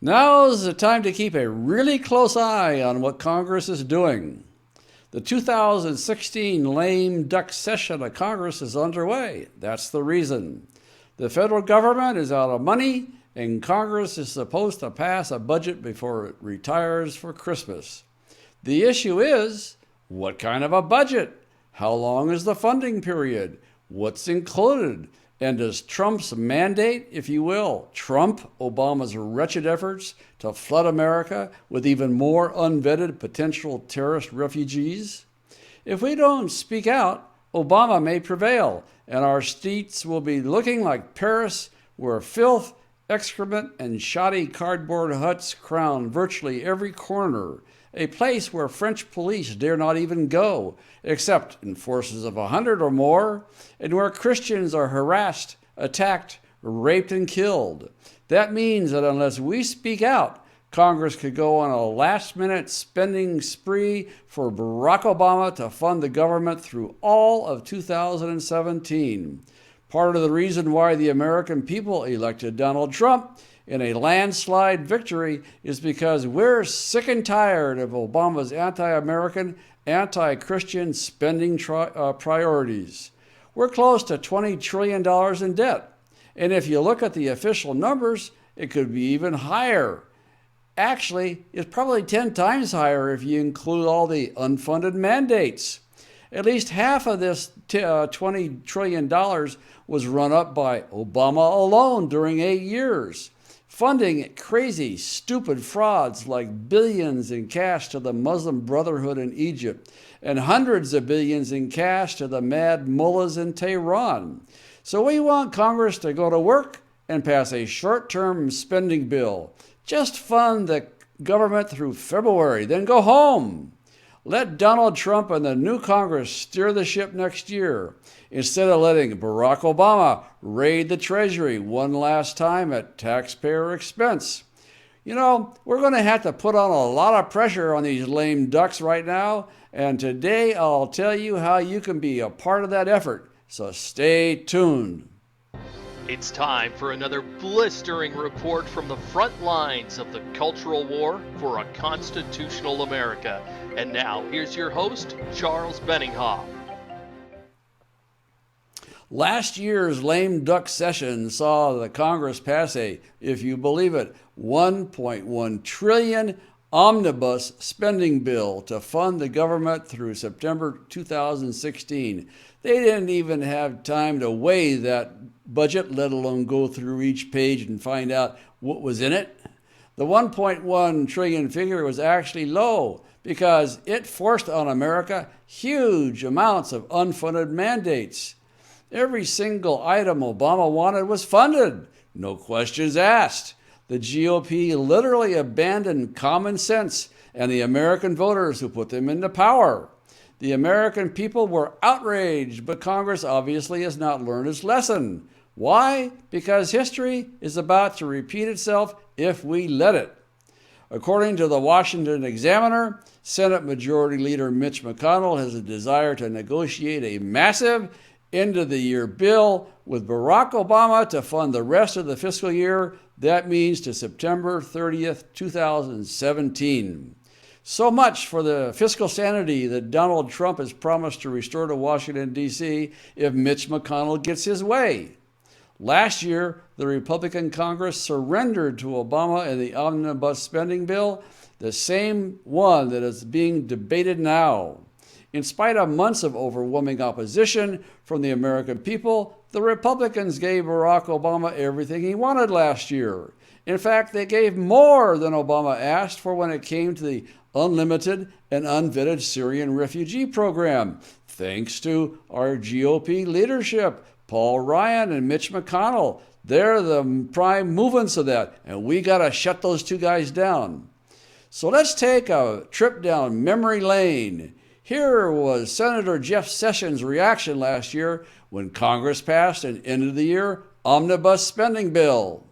Now's the time to keep a really close eye on what Congress is doing. The 2016 lame duck session of Congress is underway. That's the reason. The federal government is out of money, and Congress is supposed to pass a budget before it retires for Christmas. The issue is, what kind of a budget? How long is the funding period? What's included? And does Trump's mandate, if you will, trump Obama's wretched efforts to flood America with even more unvetted potential terrorist refugees? If we don't speak out, Obama may prevail, and our streets will be looking like Paris, where filth, excrement, and shoddy cardboard huts crown virtually every corner, a place where French police dare not even go, except in forces of 100 or more, and where Christians are harassed, attacked, raped, and killed. That means that unless we speak out, Congress could go on a last-minute spending spree for Barack Obama to fund the government through all of 2017. Part of the reason why the American people elected Donald Trump in a landslide victory is because we're sick and tired of Obama's anti-American, anti-Christian spending priorities. We're close to $20 trillion in debt. And if you look at the official numbers, it could be even higher. Actually, it's probably 10 times higher if you include all the unfunded mandates. At least half of this $20 trillion was run up by Obama alone during 8 years, funding crazy, stupid frauds like billions in cash to the Muslim Brotherhood in Egypt and hundreds of billions in cash to the mad mullahs in Tehran. So we want Congress to go to work and pass a short-term spending bill. Just fund the government through February, then go home. Let Donald Trump and the new Congress steer the ship next year, instead of letting Barack Obama raid the Treasury one last time at taxpayer expense. You know, we're going to have to put on a lot of pressure on these lame ducks right now, and today I'll tell you how you can be a part of that effort, so stay tuned. It's time for another blistering report from the front lines of the cultural war for a constitutional America. And now, here's your host, Charles Benninghoff. Last year's lame duck session saw the Congress pass a, if you believe it, $1.1 trillion omnibus spending bill to fund the government through September 2016. They didn't even have time to weigh that budget, let alone go through each page and find out what was in it. The 1.1 trillion figure was actually low because it forced on America huge amounts of unfunded mandates. Every single item Obama wanted was funded, no questions asked. The GOP literally abandoned common sense and the American voters who put them into power. The American people were outraged, but Congress obviously has not learned its lesson. Why? Because history is about to repeat itself if we let it. According to the Washington Examiner, Senate Majority Leader Mitch McConnell has a desire to negotiate a massive end-of-the-year bill with Barack Obama to fund the rest of the fiscal year. That means to September 30th, 2017. So much for the fiscal sanity that Donald Trump has promised to restore to Washington, D.C. if Mitch McConnell gets his way. Last year, the Republican Congress surrendered to Obama in the omnibus spending bill, the same one that is being debated now. In spite of months of overwhelming opposition from the American people, the Republicans gave Barack Obama everything he wanted last year. In fact, they gave more than Obama asked for when it came to the unlimited and unvetted Syrian refugee program, thanks to our GOP leadership, Paul Ryan and Mitch McConnell. They're the prime movements of that, and we got to shut those two guys down. So let's take a trip down memory lane. Here was Senator Jeff Sessions' reaction last year when Congress passed an end-of-the-year omnibus spending bill.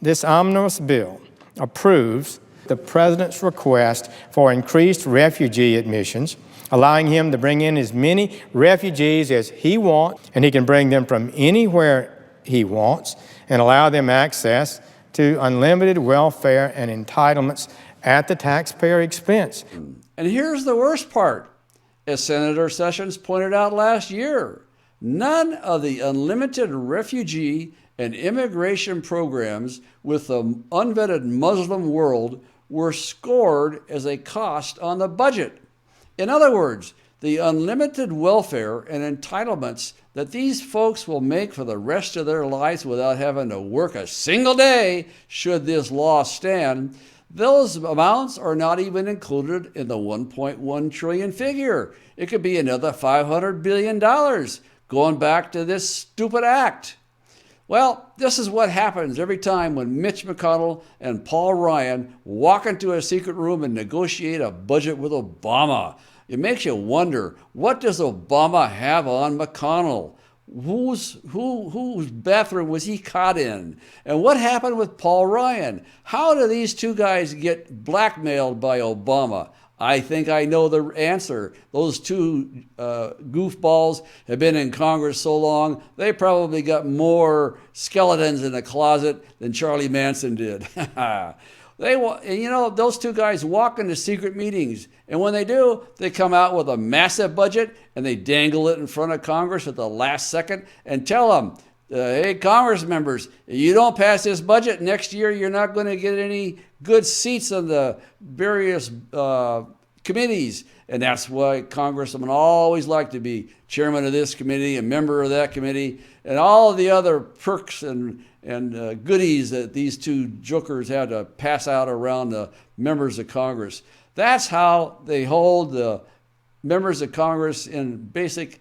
This omnibus bill approves the president's request for increased refugee admissions, allowing him to bring in as many refugees as he wants, and he can bring them from anywhere he wants and allow them access to unlimited welfare and entitlements at the taxpayer expense. And here's the worst part. As Senator Sessions pointed out last year, none of the unlimited refugee and immigration programs with the unvetted Muslim world were scored as a cost on the budget. In other words, the unlimited welfare and entitlements that these folks will make for the rest of their lives without having to work a single day, should this law stand, those amounts are not even included in the 1.1 trillion figure. It could be another $500 billion going back to this stupid act. Well, this is what happens every time when Mitch McConnell and Paul Ryan walk into a secret room and negotiate a budget with Obama. It makes you wonder, what does Obama have on McConnell? Whose bathroom was he caught in? And what happened with Paul Ryan? How do these two guys get blackmailed by Obama? I think I know the answer. Those two goofballs have been in Congress so long, they probably got more skeletons in the closet than Charlie Manson did. Those two guys walk into secret meetings, and when they do, they come out with a massive budget, and they dangle it in front of Congress at the last second and tell them, hey, Congress members, if you don't pass this budget next year, you're not going to get any good seats on the various committees. And that's why congressmen always like to be chairman of this committee, a member of that committee, and all of the other perks and goodies that these two jokers had to pass out around the members of Congress. That's how they hold the members of Congress in basically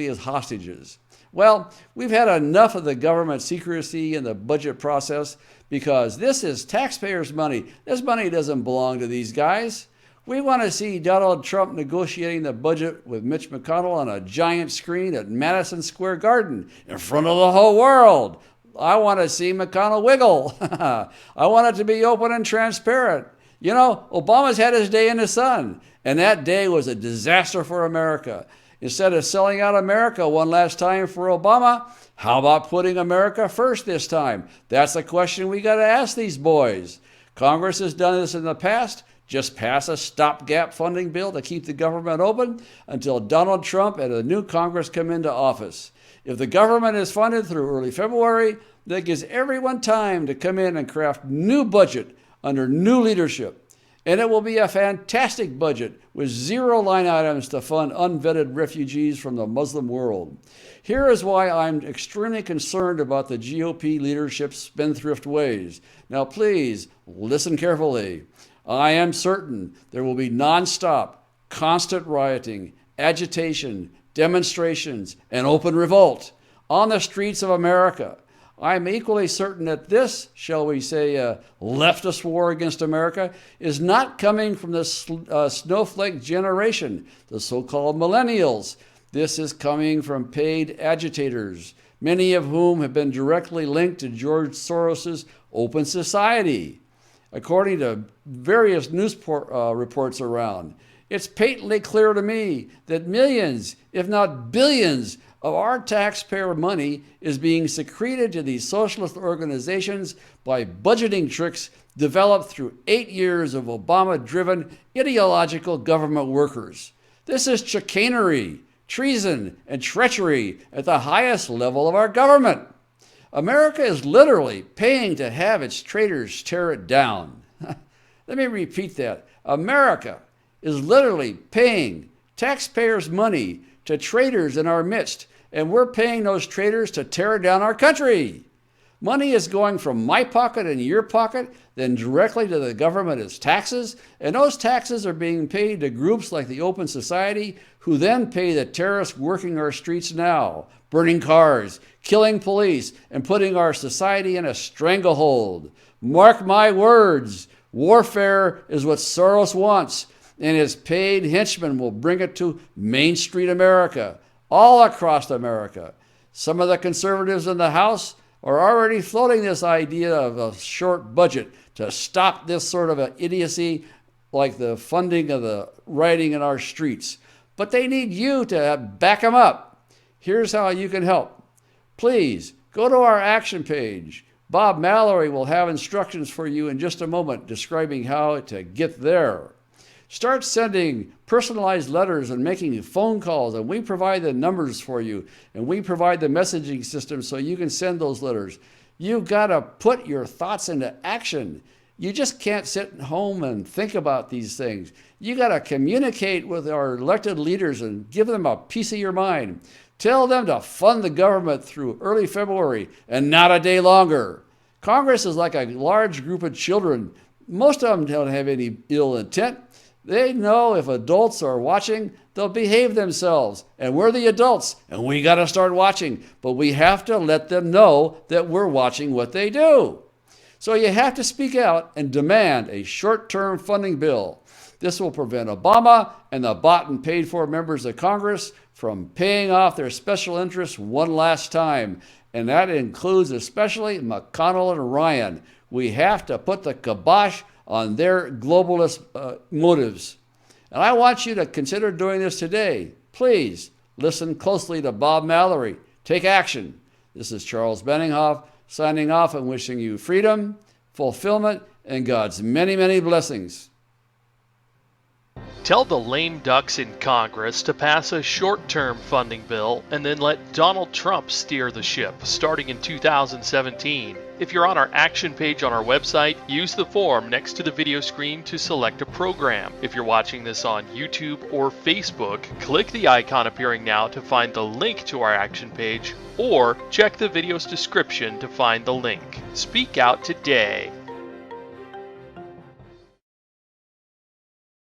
as hostages. Well, we've had enough of the government secrecy in the budget process, because this is taxpayers' money. This money doesn't belong to these guys. We want to see Donald Trump negotiating the budget with Mitch McConnell on a giant screen at Madison Square Garden in front of the whole world. I want to see McConnell wiggle. I want it to be open and transparent. You know, Obama's had his day in the sun, and that day was a disaster for America. Instead of selling out America one last time for Obama, how about putting America first this time? That's the question we got to ask these boys. Congress has done this in the past. Just pass a stopgap funding bill to keep the government open until Donald Trump and the new Congress come into office. If the government is funded through early February, that gives everyone time to come in and craft new budget under new leadership. And it will be a fantastic budget with zero line items to fund unvetted refugees from the Muslim world. Here is why I'm extremely concerned about the GOP leadership's spendthrift ways. Now, please listen carefully. I am certain there will be nonstop, constant rioting, agitation, demonstrations, and open revolt on the streets of America. I'm equally certain that this, shall we say, leftist war against America is not coming from the snowflake generation, the so-called millennials. This is coming from paid agitators, many of whom have been directly linked to George Soros's Open Society. According to various news reports around, it's patently clear to me that millions, if not billions, of our taxpayer money is being secreted to these socialist organizations by budgeting tricks developed through 8 years of Obama-driven ideological government workers. This is chicanery, treason, and treachery at the highest level of our government. America is literally paying to have its traitors tear it down. Let me repeat that. America is literally paying taxpayers' money to traitors in our midst, and we're paying those traitors to tear down our country. Money is going from my pocket and your pocket, then directly to the government as taxes, and those taxes are being paid to groups like the Open Society, who then pay the terrorists working our streets now, burning cars, killing police, and putting our society in a stranglehold. Mark my words, warfare is what Soros wants, and his paid henchmen will bring it to Main Street America, all across America. Some of the conservatives in the House are already floating this idea of a short budget to stop this sort of idiocy like the funding of the rioting in our streets. But they need you to back them up. Here's how you can help. Please go to our action page, Bob Mallory will have instructions for you in just a moment describing how to get there. Start sending personalized letters and making phone calls, and we provide the numbers for you, and we provide the messaging system so you can send those letters. You've got to put your thoughts into action. You just can't sit at home and think about these things. You got to communicate with our elected leaders and give them a piece of your mind. Tell them to fund the government through early February and not a day longer. Congress is like a large group of children. Most of them don't have any ill intent. They know if adults are watching, they'll behave themselves. And we're the adults, and we got to start watching. But we have to let them know that we're watching what they do. So you have to speak out and demand a short-term funding bill. This will prevent Obama and the bought and paid for members of Congress from paying off their special interests one last time. And that includes especially McConnell and Ryan. We have to put the kibosh on their globalist motives. And I want you to consider doing this today. Please listen closely to Bob Mallory. Take action. This is Charles Benninghoff signing off and wishing you freedom, fulfillment, and God's many, many blessings. Tell the lame ducks in Congress to pass a short-term funding bill and then let Donald Trump steer the ship starting in 2017. If you're on our action page on our website, use the form next to the video screen to select a program. If you're watching this on YouTube or Facebook, click the icon appearing now to find the link to our action page, or check the video's description to find the link. Speak out today.